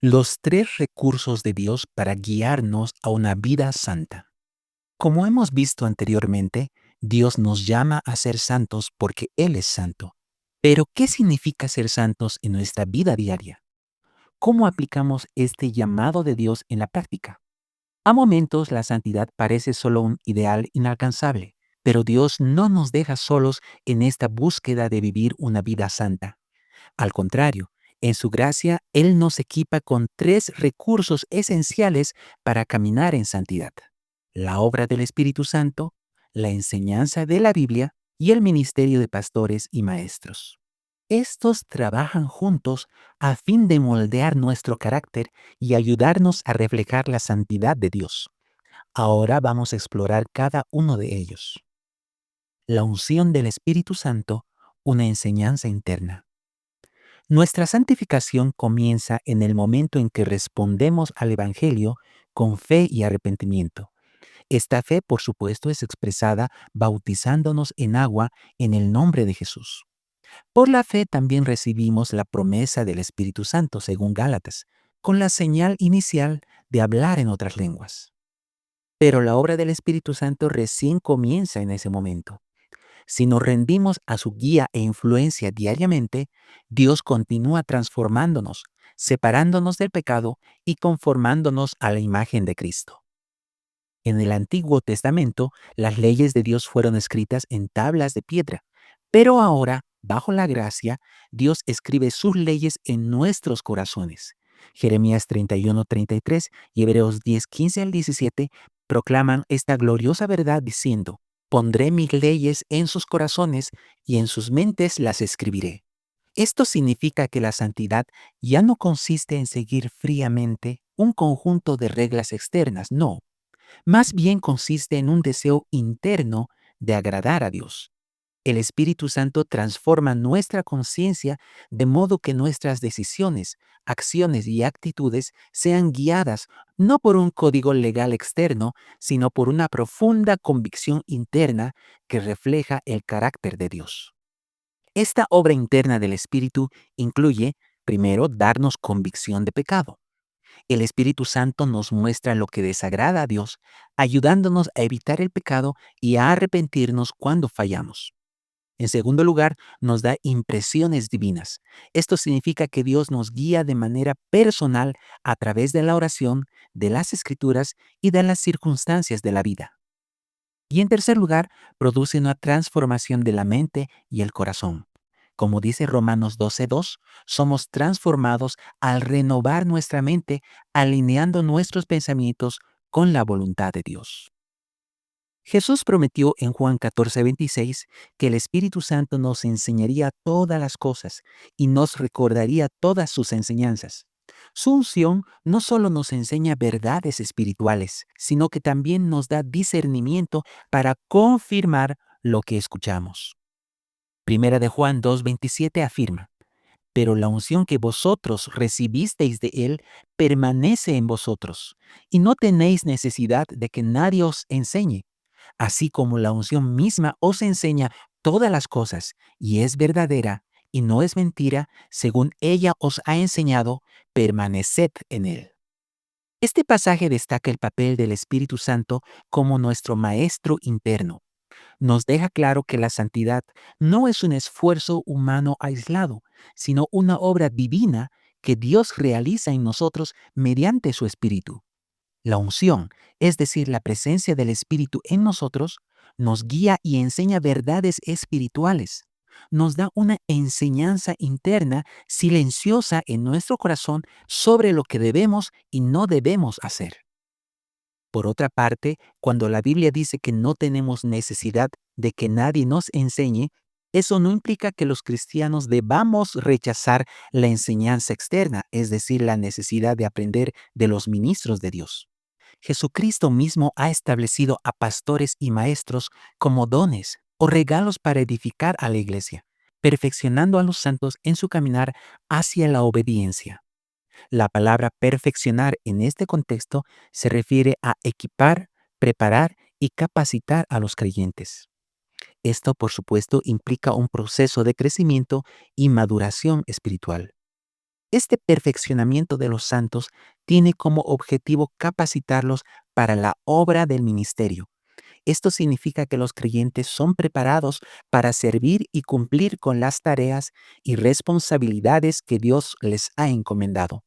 Los tres recursos de Dios para guiarnos a una vida santa. Como hemos visto anteriormente, Dios nos llama a ser santos porque Él es santo. Pero, ¿qué significa ser santos en nuestra vida diaria? ¿Cómo aplicamos este llamado de Dios en la práctica? A momentos la santidad parece solo un ideal inalcanzable, pero Dios no nos deja solos en esta búsqueda de vivir una vida santa. Al contrario, en su gracia, Él nos equipa con tres recursos esenciales para caminar en santidad: la obra del Espíritu Santo, la enseñanza de la Biblia y el ministerio de pastores y maestros. Estos trabajan juntos a fin de moldear nuestro carácter y ayudarnos a reflejar la santidad de Dios. Ahora vamos a explorar cada uno de ellos. La unción del Espíritu Santo, una enseñanza interna. Nuestra santificación comienza en el momento en que respondemos al Evangelio con fe y arrepentimiento. Esta fe, por supuesto, es expresada bautizándonos en agua en el nombre de Jesús. Por la fe también recibimos la promesa del Espíritu Santo, según Gálatas, con la señal inicial de hablar en otras lenguas. Pero la obra del Espíritu Santo recién comienza en ese momento. Si nos rendimos a su guía e influencia diariamente, Dios continúa transformándonos, separándonos del pecado y conformándonos a la imagen de Cristo. En el Antiguo Testamento, las leyes de Dios fueron escritas en tablas de piedra, pero ahora, bajo la gracia, Dios escribe sus leyes en nuestros corazones. Jeremías 31:33 y Hebreos 10:15 al 17 proclaman esta gloriosa verdad diciendo: pondré mis leyes en sus corazones y en sus mentes las escribiré. Esto significa que la santidad ya no consiste en seguir fríamente un conjunto de reglas externas, no. Más bien consiste en un deseo interno de agradar a Dios. El Espíritu Santo transforma nuestra conciencia de modo que nuestras decisiones, acciones y actitudes sean guiadas no por un código legal externo, sino por una profunda convicción interna que refleja el carácter de Dios. Esta obra interna del Espíritu incluye, primero, darnos convicción de pecado. El Espíritu Santo nos muestra lo que desagrada a Dios, ayudándonos a evitar el pecado y a arrepentirnos cuando fallamos. En segundo lugar, nos da impresiones divinas. Esto significa que Dios nos guía de manera personal a través de la oración, de las Escrituras y de las circunstancias de la vida. Y en tercer lugar, produce una transformación de la mente y el corazón. Como dice Romanos 12:2, somos transformados al renovar nuestra mente, alineando nuestros pensamientos con la voluntad de Dios. Jesús prometió en Juan 14:26 que el Espíritu Santo nos enseñaría todas las cosas y nos recordaría todas sus enseñanzas. Su unción no solo nos enseña verdades espirituales, sino que también nos da discernimiento para confirmar lo que escuchamos. Primera de Juan 2:27 afirma: pero la unción que vosotros recibisteis de Él permanece en vosotros, y no tenéis necesidad de que nadie os enseñe. Así como la unción misma os enseña todas las cosas, y es verdadera, y no es mentira, según ella os ha enseñado, permaneced en Él. Este pasaje destaca el papel del Espíritu Santo como nuestro maestro interno. Nos deja claro que la santidad no es un esfuerzo humano aislado, sino una obra divina que Dios realiza en nosotros mediante su Espíritu. La unción, es decir, la presencia del Espíritu en nosotros, nos guía y enseña verdades espirituales. Nos da una enseñanza interna silenciosa en nuestro corazón sobre lo que debemos y no debemos hacer. Por otra parte, cuando la Biblia dice que no tenemos necesidad de que nadie nos enseñe, eso no implica que los cristianos debamos rechazar la enseñanza externa, es decir, la necesidad de aprender de los ministros de Dios. Jesucristo mismo ha establecido a pastores y maestros como dones o regalos para edificar a la iglesia, perfeccionando a los santos en su caminar hacia la obediencia. La palabra perfeccionar en este contexto se refiere a equipar, preparar y capacitar a los creyentes. Esto, por supuesto, implica un proceso de crecimiento y maduración espiritual. Este perfeccionamiento de los santos tiene como objetivo capacitarlos para la obra del ministerio. Esto significa que los creyentes son preparados para servir y cumplir con las tareas y responsabilidades que Dios les ha encomendado.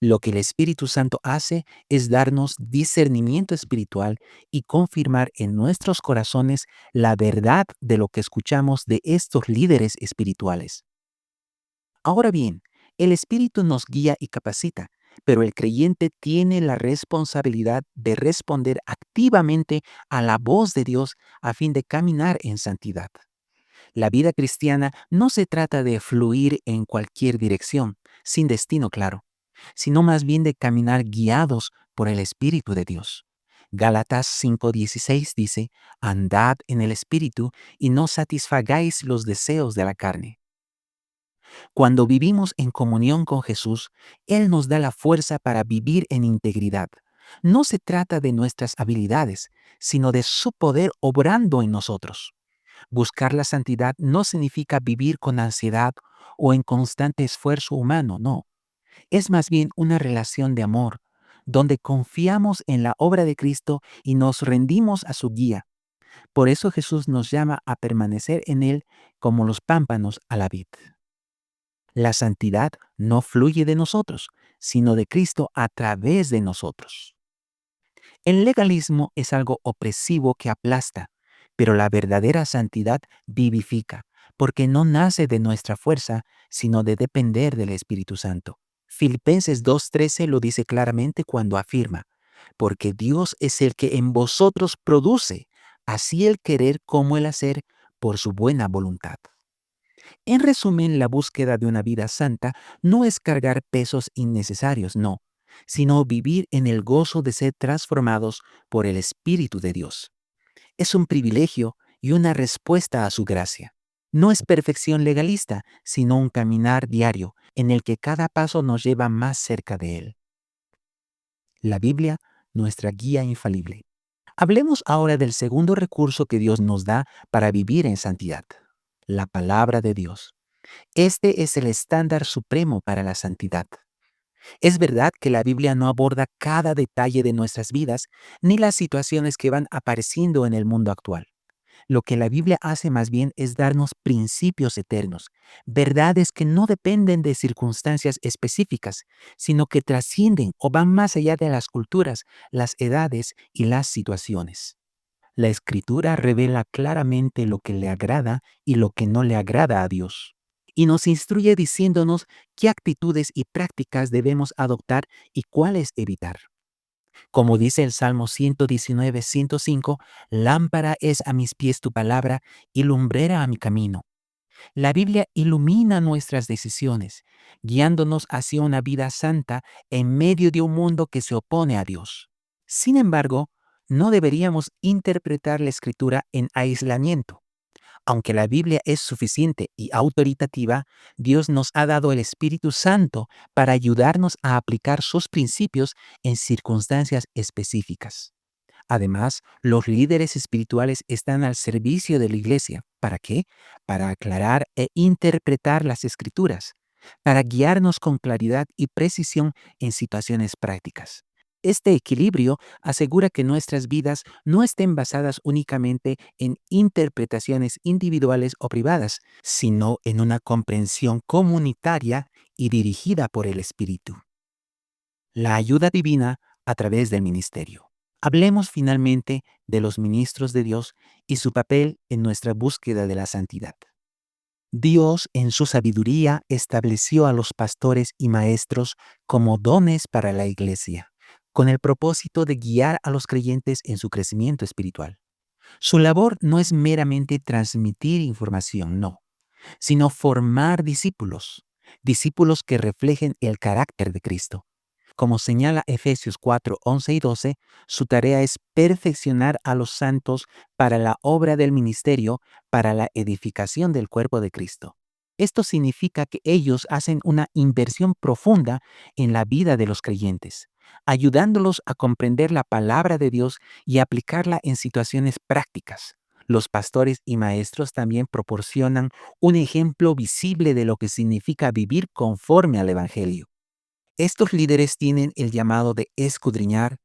Lo que el Espíritu Santo hace es darnos discernimiento espiritual y confirmar en nuestros corazones la verdad de lo que escuchamos de estos líderes espirituales. Ahora bien, el Espíritu nos guía y capacita, pero el creyente tiene la responsabilidad de responder activamente a la voz de Dios a fin de caminar en santidad. La vida cristiana no se trata de fluir en cualquier dirección, sin destino claro, sino más bien de caminar guiados por el Espíritu de Dios. Gálatas 5:16 dice, andad en el Espíritu y no satisfagáis los deseos de la carne. Cuando vivimos en comunión con Jesús, Él nos da la fuerza para vivir en integridad. No se trata de nuestras habilidades, sino de su poder obrando en nosotros. Buscar la santidad no significa vivir con ansiedad o en constante esfuerzo humano, no. Es más bien una relación de amor, donde confiamos en la obra de Cristo y nos rendimos a su guía. Por eso Jesús nos llama a permanecer en Él como los pámpanos a la vid. La santidad no fluye de nosotros, sino de Cristo a través de nosotros. El legalismo es algo opresivo que aplasta, pero la verdadera santidad vivifica, porque no nace de nuestra fuerza, sino de depender del Espíritu Santo. Filipenses 2:13 lo dice claramente cuando afirma, porque Dios es el que en vosotros produce, así el querer como el hacer, por su buena voluntad. En resumen, la búsqueda de una vida santa no es cargar pesos innecesarios, no, sino vivir en el gozo de ser transformados por el Espíritu de Dios. Es un privilegio y una respuesta a su gracia. No es perfección legalista, sino un caminar diario en el que cada paso nos lleva más cerca de Él. La Biblia, nuestra guía infalible. Hablemos ahora del segundo recurso que Dios nos da para vivir en santidad, la palabra de Dios. Este es el estándar supremo para la santidad. Es verdad que la Biblia no aborda cada detalle de nuestras vidas ni las situaciones que van apareciendo en el mundo actual. Lo que la Biblia hace más bien es darnos principios eternos, verdades que no dependen de circunstancias específicas, sino que trascienden o van más allá de las culturas, las edades y las situaciones. La Escritura revela claramente lo que le agrada y lo que no le agrada a Dios, y nos instruye diciéndonos qué actitudes y prácticas debemos adoptar y cuáles evitar. Como dice el Salmo 119:105, lámpara es a mis pies tu palabra y lumbrera a mi camino. La Biblia ilumina nuestras decisiones, guiándonos hacia una vida santa en medio de un mundo que se opone a Dios. Sin embargo, no deberíamos interpretar la Escritura en aislamiento. Aunque la Biblia es suficiente y autoritativa, Dios nos ha dado el Espíritu Santo para ayudarnos a aplicar sus principios en circunstancias específicas. Además, los líderes espirituales están al servicio de la iglesia. ¿Para qué? Para aclarar e interpretar las escrituras, para guiarnos con claridad y precisión en situaciones prácticas. Este equilibrio asegura que nuestras vidas no estén basadas únicamente en interpretaciones individuales o privadas, sino en una comprensión comunitaria y dirigida por el Espíritu. La ayuda divina a través del ministerio. Hablemos finalmente de los ministros de Dios y su papel en nuestra búsqueda de la santidad. Dios, en su sabiduría, estableció a los pastores y maestros como dones para la iglesia, con el propósito de guiar a los creyentes en su crecimiento espiritual. Su labor no es meramente transmitir información, no, sino formar discípulos, discípulos que reflejen el carácter de Cristo. Como señala Efesios 4:11 y 12, su tarea es perfeccionar a los santos para la obra del ministerio, para la edificación del cuerpo de Cristo. Esto significa que ellos hacen una inversión profunda en la vida de los creyentes, ayudándolos a comprender la palabra de Dios y aplicarla en situaciones prácticas, Los pastores y maestros también proporcionan un ejemplo visible de lo que significa vivir conforme al Evangelio. Estos líderes tienen el llamado de escudriñar,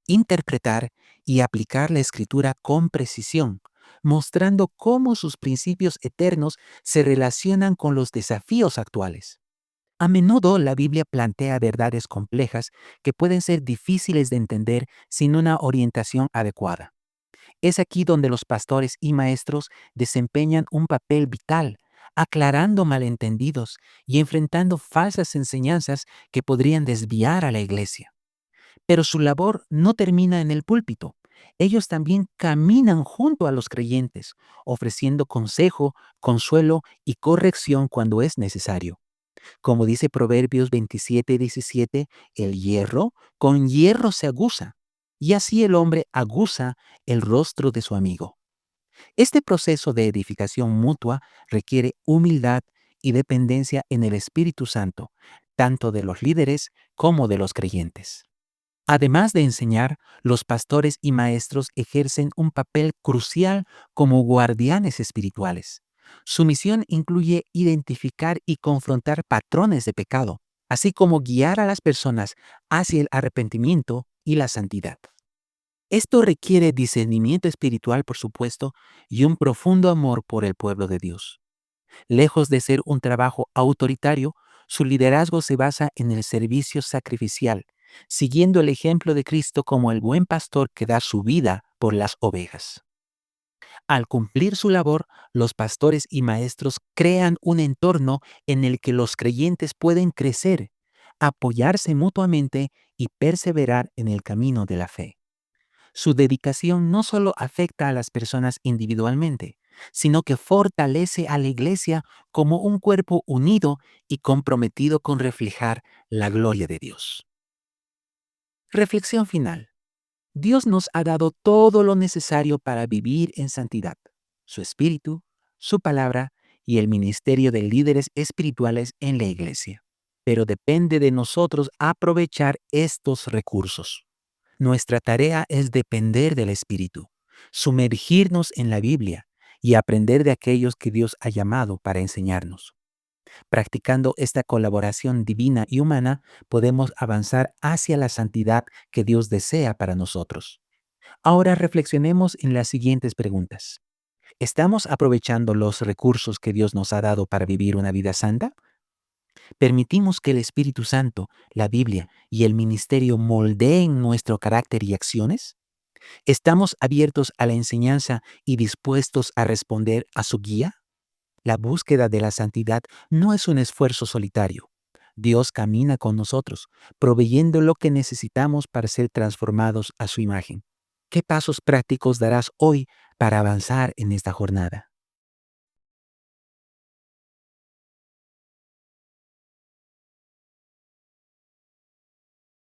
interpretar y aplicar la escritura con precisión, mostrando cómo sus principios eternos se relacionan con los desafíos actuales. A menudo la Biblia plantea verdades complejas que pueden ser difíciles de entender sin una orientación adecuada. Es aquí donde los pastores y maestros desempeñan un papel vital, aclarando malentendidos y enfrentando falsas enseñanzas que podrían desviar a la iglesia. Pero su labor no termina en el púlpito. Ellos también caminan junto a los creyentes, ofreciendo consejo, consuelo y corrección cuando es necesario. Como dice Proverbios 27:17, el hierro con hierro se aguza, y así el hombre aguza el rostro de su amigo. Este proceso de edificación mutua requiere humildad y dependencia en el Espíritu Santo, tanto de los líderes como de los creyentes. Además de enseñar, los pastores y maestros ejercen un papel crucial como guardianes espirituales. Su misión incluye identificar y confrontar patrones de pecado, así como guiar a las personas hacia el arrepentimiento y la santidad. Esto requiere discernimiento espiritual, por supuesto, y un profundo amor por el pueblo de Dios. Lejos de ser un trabajo autoritario, su liderazgo se basa en el servicio sacrificial, siguiendo el ejemplo de Cristo como el buen pastor que da su vida por las ovejas. Al cumplir su labor, los pastores y maestros crean un entorno en el que los creyentes pueden crecer, apoyarse mutuamente y perseverar en el camino de la fe. Su dedicación no solo afecta a las personas individualmente, sino que fortalece a la iglesia como un cuerpo unido y comprometido con reflejar la gloria de Dios. Reflexión final. Dios nos ha dado todo lo necesario para vivir en santidad: su espíritu, su palabra y el ministerio de líderes espirituales en la iglesia. Pero depende de nosotros aprovechar estos recursos. Nuestra tarea es depender del Espíritu, sumergirnos en la Biblia y aprender de aquellos que Dios ha llamado para enseñarnos. Practicando esta colaboración divina y humana, podemos avanzar hacia la santidad que Dios desea para nosotros. Ahora reflexionemos en las siguientes preguntas. ¿Estamos aprovechando los recursos que Dios nos ha dado para vivir una vida santa? ¿Permitimos que el Espíritu Santo, la Biblia y el ministerio moldeen nuestro carácter y acciones? ¿Estamos abiertos a la enseñanza y dispuestos a responder a su guía? La búsqueda de la santidad no es un esfuerzo solitario. Dios camina con nosotros, proveyendo lo que necesitamos para ser transformados a su imagen. ¿Qué pasos prácticos darás hoy para avanzar en esta jornada?